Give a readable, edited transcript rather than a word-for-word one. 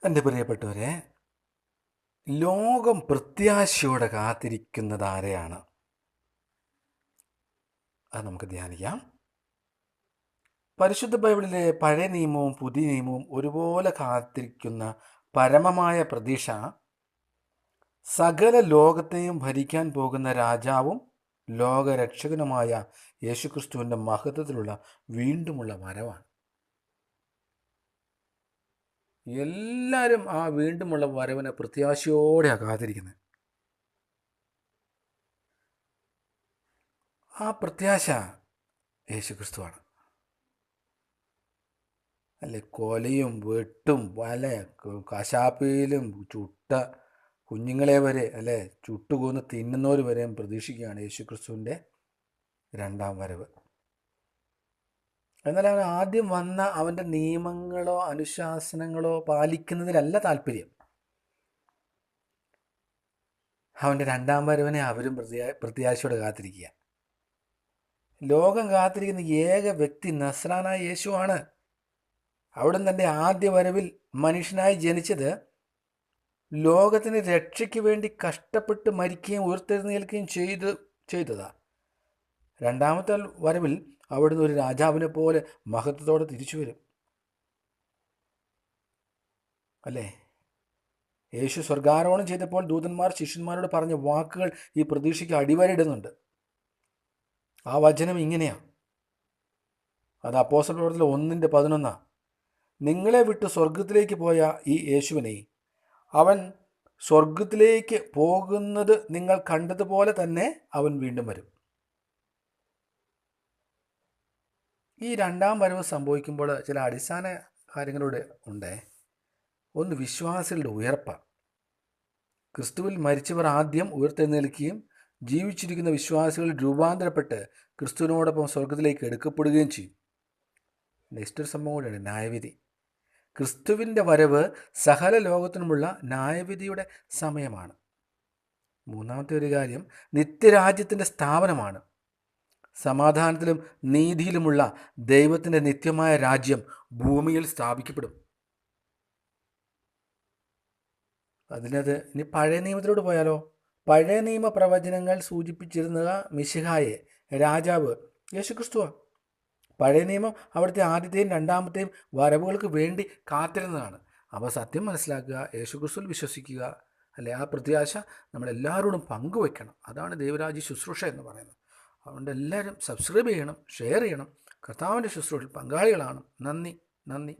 എൻ്റെ പ്രിയപ്പെട്ടവരെ, ലോകം പ്രത്യാശയോടെ കാത്തിരിക്കുന്നത് ആരെയാണ്? അത് നമുക്ക് ധ്യാനിക്കാം. പരിശുദ്ധ ബൈബിളിലെ പഴയ നിയമവും പുതിയ നിയമവും ഒരുപോലെ കാത്തിരിക്കുന്ന പരമമായ പ്രതീക്ഷ സകല ലോകത്തെയും ഭരിക്കാൻ പോകുന്ന രാജാവും ലോകരക്ഷകനുമായ യേശുക്രിസ്തുവിൻ്റെ മഹത്വത്തിലുള്ള വീണ്ടുമുള്ള വരവാണ്. എല്ലാവരും ആ വീണ്ടുമുള്ള വരവിനെ പ്രത്യാശയോടെയാണ് കാത്തിരിക്കുന്നത്. ആ പ്രത്യാശ യേശുക്രിസ്തുവാണ്. അല്ലെ, കൊലയും വെട്ടും അല്ലെ കശാപ്പയിലും ചുട്ട കുഞ്ഞുങ്ങളെ വരെ അല്ലെ ചുട്ടുകൊന്ന് തിന്നുന്നവർ വരെയും പ്രതീക്ഷിക്കുകയാണ് യേശുക്രിസ്തുവിൻ്റെ രണ്ടാം വരവ്. എന്നാൽ അവൻ ആദ്യം വന്ന അവൻ്റെ നിയമങ്ങളോ അനുശാസനങ്ങളോ പാലിക്കുന്നതിലല്ല താല്പര്യം. അവൻ്റെ രണ്ടാം വരവിനെ അവരും പ്രത്യാശയോടെ കാത്തിരിക്കുക. ലോകം കാത്തിരിക്കുന്ന ഏക വ്യക്തി നസ്രാനായ യേശുവാണ്. അവിടുന്ന് തൻ്റെ ആദ്യ വരവിൽ മനുഷ്യനായി ജനിച്ചത് ലോകത്തിന് രക്ഷയ്ക്ക് വേണ്ടി കഷ്ടപ്പെട്ട് മരിക്കുകയും ഉയർത്തെഴുന്നേൽക്കുകയും ചെയ്തതാ. രണ്ടാമത്തെ വരവിൽ അവിടുന്ന് ഒരു രാജാവിനെ പോലെ മഹത്വത്തോടെ തിരിച്ചു വരും. അല്ലേ, യേശു സ്വർഗാരോഹണം ചെയ്തപ്പോൾ ദൂതന്മാർ ശിഷ്യന്മാരോട് പറഞ്ഞ വാക്കുകൾ ഈ പ്രതീക്ഷയ്ക്ക് അടിവരയിടുന്നുണ്ട്. ആ വചനം ഇങ്ങനെയാണ്. അത് അപ്പോസ്തല പ്രവൃത്തിയിൽ 1:11. നിങ്ങളെ വിട്ട് സ്വർഗത്തിലേക്ക് പോയ ഈ യേശുവിനെ അവൻ സ്വർഗത്തിലേക്ക് പോകുന്നത് നിങ്ങൾ കണ്ടതുപോലെ തന്നെ അവൻ വീണ്ടും വരും. ഈ രണ്ടാം വരവ് സംഭവിക്കുമ്പോൾ ചില അടിസ്ഥാന കാര്യങ്ങളുടെ ഉണ്ട്. ഒന്ന്, വിശ്വാസികളുടെ ഉയർപ്പാണ്. ക്രിസ്തുവിൽ മരിച്ചവർ ആദ്യം ഉയർത്തെഴുന്നേൽക്കുകയും ജീവിച്ചിരിക്കുന്ന വിശ്വാസികൾ രൂപാന്തരപ്പെട്ട് ക്രിസ്തുവിനോടൊപ്പം സ്വർഗത്തിലേക്ക് എടുക്കപ്പെടുകയും ചെയ്യും. നെക്സ്റ്റ് ഒരു സംഭവം കൂടെയാണ്, ന്യായവിധി. ക്രിസ്തുവിൻ്റെ വരവ് സകല ലോകത്തിനുമുള്ള ന്യായവിധിയുടെ സമയമാണ്. മൂന്നാമത്തെ ഒരു കാര്യം, നിത്യരാജ്യത്തിൻ്റെ സ്ഥാപനമാണ്. സമാധാനത്തിലും നീതിയിലുമുള്ള ദൈവത്തിൻ്റെ നിത്യമായ രാജ്യം ഭൂമിയിൽ സ്ഥാപിക്കപ്പെടും. അതിനത് ഇനി പഴയ നിയമത്തിലോട്ട് പോയാലോ? പഴയ നിയമ പ്രവചനങ്ങൾ സൂചിപ്പിച്ചിരുന്ന മിശിഹായെ രാജാവ് യേശുക്രിസ്തുവാണ്. പഴയ നിയമം അവിടുത്തെ ആദ്യത്തെയും രണ്ടാമത്തെയും വരവുകൾക്ക് വേണ്ടി കാത്തിരുന്നതാണ്. അപ്പോൾ സത്യം മനസ്സിലാക്കുക, യേശുക്രിസ്തുവിൽ വിശ്വസിക്കുക, അല്ലെ, ആ പ്രത്യാശ നമ്മളെല്ലാവരോടും പങ്കുവയ്ക്കണം. അതാണ് ദൈവരാജ്യ ശുശ്രൂഷ എന്ന് പറയുന്നത്. അതുകൊണ്ട് എല്ലാവരും സബ്സ്ക്രൈബ് ചെയ്യണം, ഷെയർ ചെയ്യണം, കർത്താവിൻ്റെ ശുശ്രൂഷയിൽ പങ്കാളികളാണ്. നന്ദി.